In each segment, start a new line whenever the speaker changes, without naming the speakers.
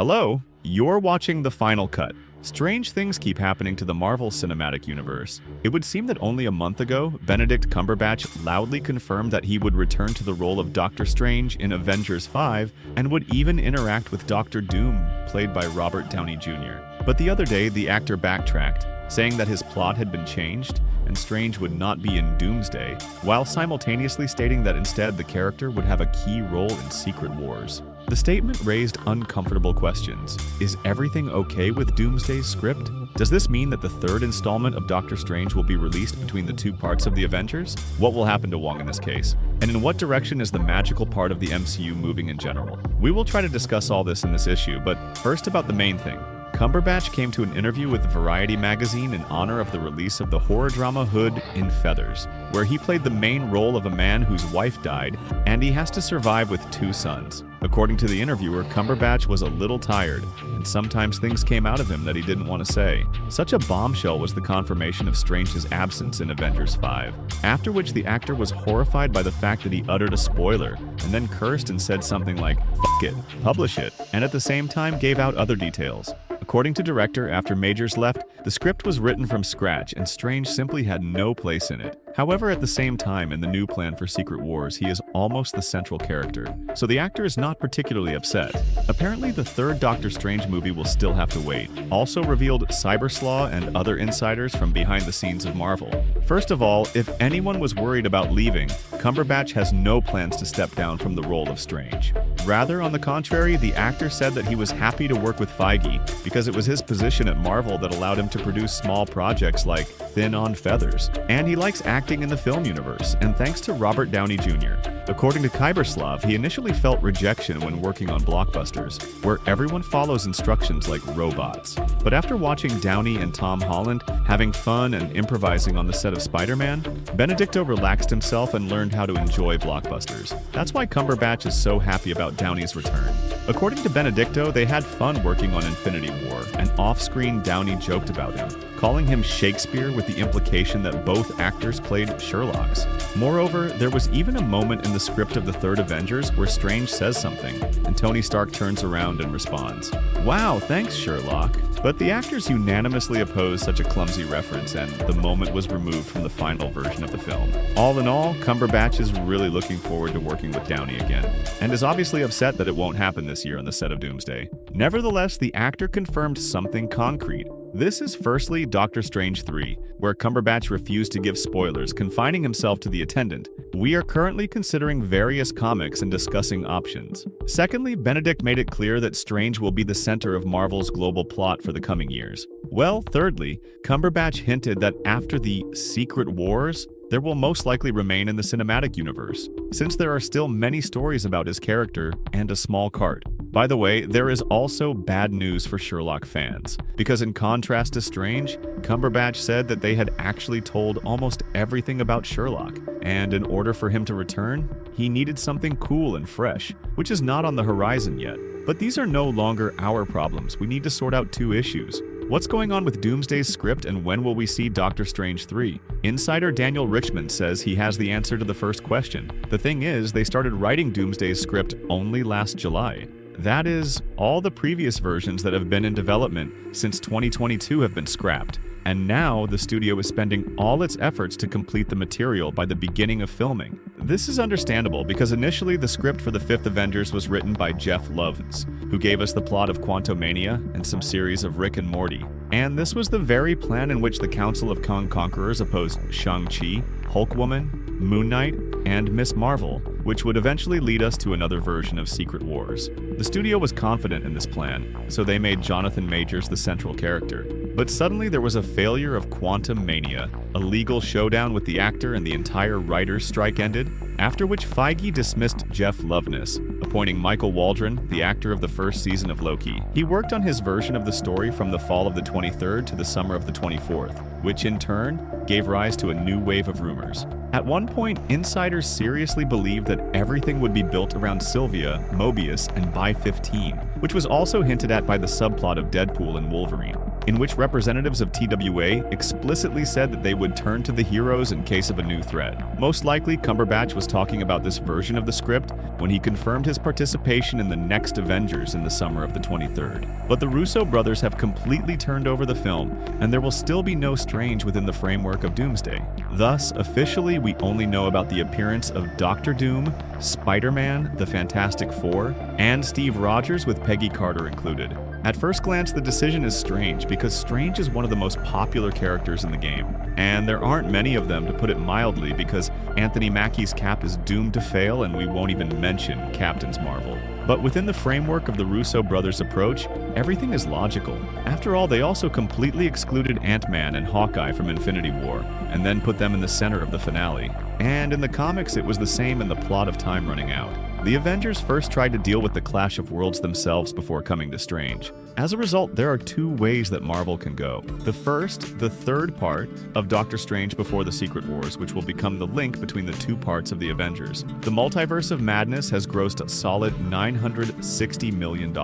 Hello, you're watching The Final Cut. Strange things keep happening to the Marvel Cinematic Universe. It would seem that only a month ago, Benedict Cumberbatch loudly confirmed that he would return to the role of Doctor Strange in Avengers 5 and would even interact with Doctor Doom, played by Robert Downey Jr. But the other day, the actor backtracked, saying that his plot had been changed and Strange would not be in Doomsday, while simultaneously stating that instead the character would have a key role in Secret Wars. The statement raised uncomfortable questions. Is everything okay with Doomsday's script? Does this mean that the third installment of Doctor Strange will be released between the two parts of the Avengers? What will happen to Wong in this case? And in what direction is the magical part of the MCU moving in general? We will try to discuss all this in this issue, but first about the main thing. Cumberbatch came to an interview with Variety magazine in honor of the release of the horror drama Hood in Feathers, where he played the main role of a man whose wife died, and he has to survive with two sons. According to the interviewer, Cumberbatch was a little tired, and sometimes things came out of him that he didn't want to say. Such a bombshell was the confirmation of Strange's absence in Avengers 5, after which the actor was horrified by the fact that he uttered a spoiler, and then cursed and said something like, "F*** it, publish it," and at the same time gave out other details. According to director, after Majors left, the script was written from scratch and Strange simply had no place in it. However, at the same time, in the new plan for Secret Wars, he is almost the central character, so the actor is not particularly upset. Apparently, the third Doctor Strange movie will still have to wait. Also revealed Cyberslaw and other insiders from behind the scenes of Marvel. First of all, if anyone was worried about leaving, Cumberbatch has no plans to step down from the role of Strange. Rather, on the contrary, the actor said that he was happy to work with Feige because it was his position at Marvel that allowed him to produce small projects like Thin on Feathers, and he likes acting in the film universe, and thanks to Robert Downey Jr. According to Cyberslav, he initially felt rejection when working on blockbusters, where everyone follows instructions like robots. But after watching Downey and Tom Holland having fun and improvising on the set of Spider-Man, Benedicto relaxed himself and learned how to enjoy blockbusters. That's why Cumberbatch is so happy about Downey's return. According to Benedicto, they had fun working on Infinity War, and off-screen Downey joked about him, calling him Shakespeare with the implication that both actors played Sherlocks. Moreover, there was even a moment in the script of the third Avengers where Strange says something, and Tony Stark turns around and responds, "Wow, thanks, Sherlock." But the actors unanimously opposed such a clumsy reference, and the moment was removed from the final version of the film. All in all, Cumberbatch is really looking forward to working with Downey again, and is obviously upset that it won't happen this year on the set of Doomsday. Nevertheless, the actor confirmed something concrete. This is firstly Doctor Strange 3, where Cumberbatch refused to give spoilers, confining himself to the attendant. We are currently considering various comics and discussing options. Secondly, Benedict made it clear that Strange will be the center of Marvel's global plot for the coming years. Well, thirdly, Cumberbatch hinted that after the Secret Wars, there will most likely remain in the cinematic universe, since there are still many stories about his character and a small cart. By the way, there is also bad news for Sherlock fans, because in contrast to Strange, Cumberbatch said that they had actually told almost everything about Sherlock, and in order for him to return, he needed something cool and fresh, which is not on the horizon yet. But these are no longer our problems. We need to sort out two issues. What's going on with Doomsday's script, and when will we see Doctor Strange 3? Insider Daniel Richmond says he has the answer to the first question. The thing is, they started writing Doomsday's script only last July. That is, all the previous versions that have been in development since 2022 have been scrapped. And now the studio is spending all its efforts to complete the material by the beginning of filming. This is understandable because initially the script for the fifth Avengers was written by Jeff Lovense, who gave us the plot of Quantumania and some series of Rick and Morty. And this was the very plan in which the Council of Kong Conquerors opposed Shang-Chi, Hulkwoman, Moon Knight, and Miss Marvel, which would eventually lead us to another version of Secret Wars. The studio was confident in this plan, so they made Jonathan Majors the central character. But suddenly there was a failure of Quantumania, a legal showdown with the actor, and the entire writer's strike ended, after which Feige dismissed Jeff Loveness, appointing Michael Waldron, the actor of the first season of Loki. He worked on his version of the story from the fall of the 23rd to the summer of the 24th, which in turn gave rise to a new wave of rumors. At one point, insiders seriously believed that everything would be built around Sylvia, Mobius, and Bi-15, which was also hinted at by the subplot of Deadpool and Wolverine. in which representatives of TWA explicitly said that they would turn to the heroes in case of a new threat. Most likely, Cumberbatch was talking about this version of the script when he confirmed his participation in the next Avengers in the summer of the 23rd. But the Russo brothers have completely turned over the film, and there will still be no Strange within the framework of Doomsday. Thus, officially, we only know about the appearance of Doctor Doom, Spider-Man, the Fantastic Four, and Steve Rogers with Peggy Carter included. At first glance, the decision is strange because Strange is one of the most popular characters in the game, and there aren't many of them, to put it mildly, because Anthony Mackie's Cap is doomed to fail, and we won't even mention Captain's Marvel. But within the framework of the Russo brothers' approach, everything is logical. After all, they also completely excluded Ant-Man and Hawkeye from Infinity War, and then put them in the center of the finale. And in the comics, it was the same in the plot of time running out. The Avengers first tried to deal with the clash of worlds themselves before coming to Strange. As a result, there are two ways that Marvel can go. The first, the third part of Doctor Strange Before the Secret Wars, which will become the link between the two parts of the Avengers. The Multiverse of Madness has grossed a solid $960 million,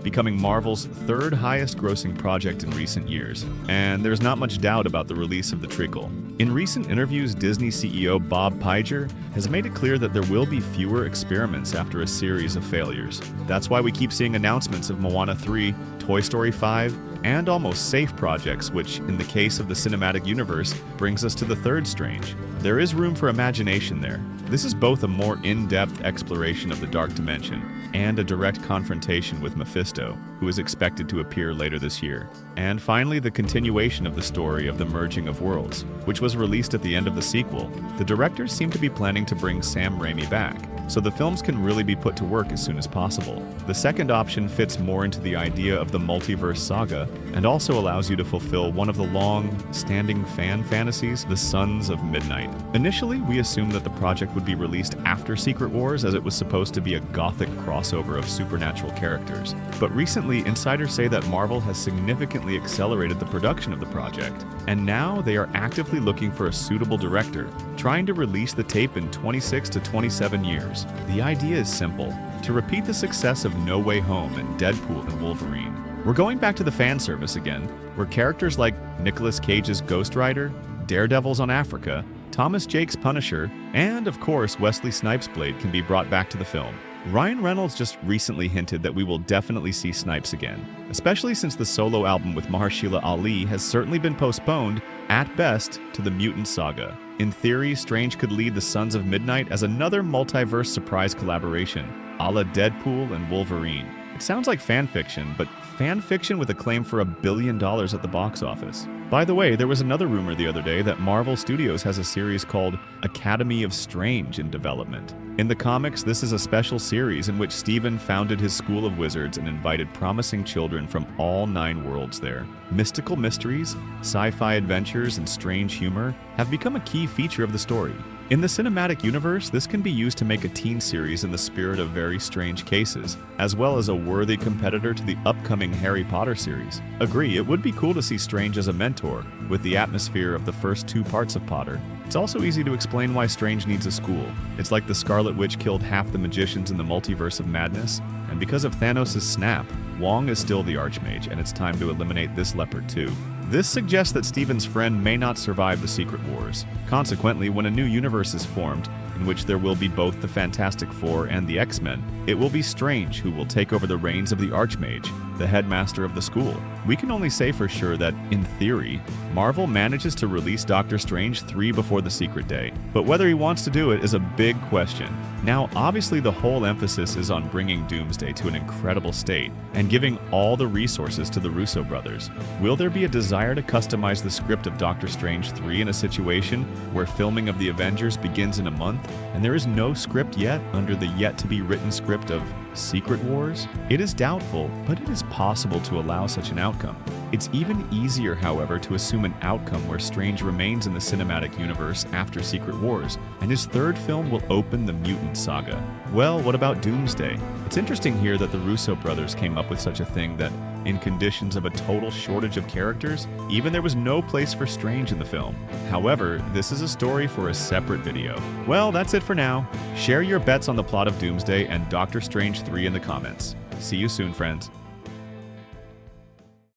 becoming Marvel's third highest grossing project in recent years. And there's not much doubt about the release of the treacle. In recent interviews, Disney CEO Bob Iger has made it clear that there will be fewer experiments after a series of failures. That's why we keep seeing announcements of Moana 3, Toy Story 5, and Almost Safe projects, which, in the case of the cinematic universe, brings us to the third Strange. There is room for imagination there. This is both a more in-depth exploration of the Dark Dimension and a direct confrontation with Mephisto, who is expected to appear later this year. And finally, the continuation of the story of the Merging of Worlds, which was released at the end of the sequel. The directors seem to be planning to bring Sam Raimi back, so the films can really be put to work as soon as possible. The second option fits more into the idea of the multiverse saga and also allows you to fulfill one of the long-standing fan fantasies, the Sons of Midnight. Initially, we assumed that the project would be released after Secret Wars, as it was supposed to be a gothic crossover of supernatural characters. But recently, insiders say that Marvel has significantly accelerated the production of the project, and now they are actively looking for a suitable director, trying to release the tape in 26 to 27 years. The idea is simple: to repeat the success of No Way Home and Deadpool and Wolverine. We're going back to the fan service again, where characters like Nicolas Cage's Ghost Rider, Daredevil's on Africa, Thomas Jake's Punisher, and of course Wesley Snipes' Blade can be brought back to the film. Ryan Reynolds just recently hinted that we will definitely see Snipes again, especially since the solo album with Mahershala Ali has certainly been postponed, at best, to the Mutant Saga. In theory, Strange could lead the Sons of Midnight as another multiverse surprise collaboration, a la Deadpool and Wolverine. It sounds like fanfiction, but fanfiction with a claim for $1 billion at the box office. By the way, there was another rumor the other day that Marvel Studios has a series called Academy of Strange in development. In the comics, this is a special series in which Steven founded his school of wizards and invited promising children from all 9 worlds there. Mystical mysteries, sci-fi adventures, and strange humor have become a key feature of the story. In the cinematic universe, this can be used to make a teen series in the spirit of Very Strange Cases, as well as a worthy competitor to the upcoming Harry Potter series. Agree, it would be cool to see Strange as a mentor, with the atmosphere of the first 2 parts of Potter. It's also easy to explain why Strange needs a school. It's like the Scarlet Witch killed half the magicians in the Multiverse of Madness, and because of Thanos' snap, Wong is still the Archmage, and it's time to eliminate this leopard too. This suggests that Steven's friend may not survive the Secret Wars. Consequently, when a new universe is formed, in which there will be both the Fantastic Four and the X-Men, it will be Strange who will take over the reins of the Archmage, the headmaster of the school. We can only say for sure that, in theory, Marvel manages to release Doctor Strange 3 before the Secret Day, but whether he wants to do it is a big question. Now, obviously the whole emphasis is on bringing Doomsday to an incredible state and giving all the resources to the Russo brothers. Will there be a desire to customize the script of Doctor Strange 3 in a situation where filming of the Avengers begins in a month, and there is no script yet under the yet-to-be-written script of Secret Wars? It is doubtful, but it is possible to allow such an outcome. It's even easier, however, to assume an outcome where Strange remains in the cinematic universe after Secret Wars, and his third film will open the Mutant Saga. Well, what about Doomsday? It's interesting here that the Russo brothers came up with such a thing that, in conditions of a total shortage of characters, even there was no place for Strange in the film. However, this is a story for a separate video. Well, that's it for now. Share your bets on the plot of Doomsday and Doctor Strange 3 in the comments. See you soon, friends.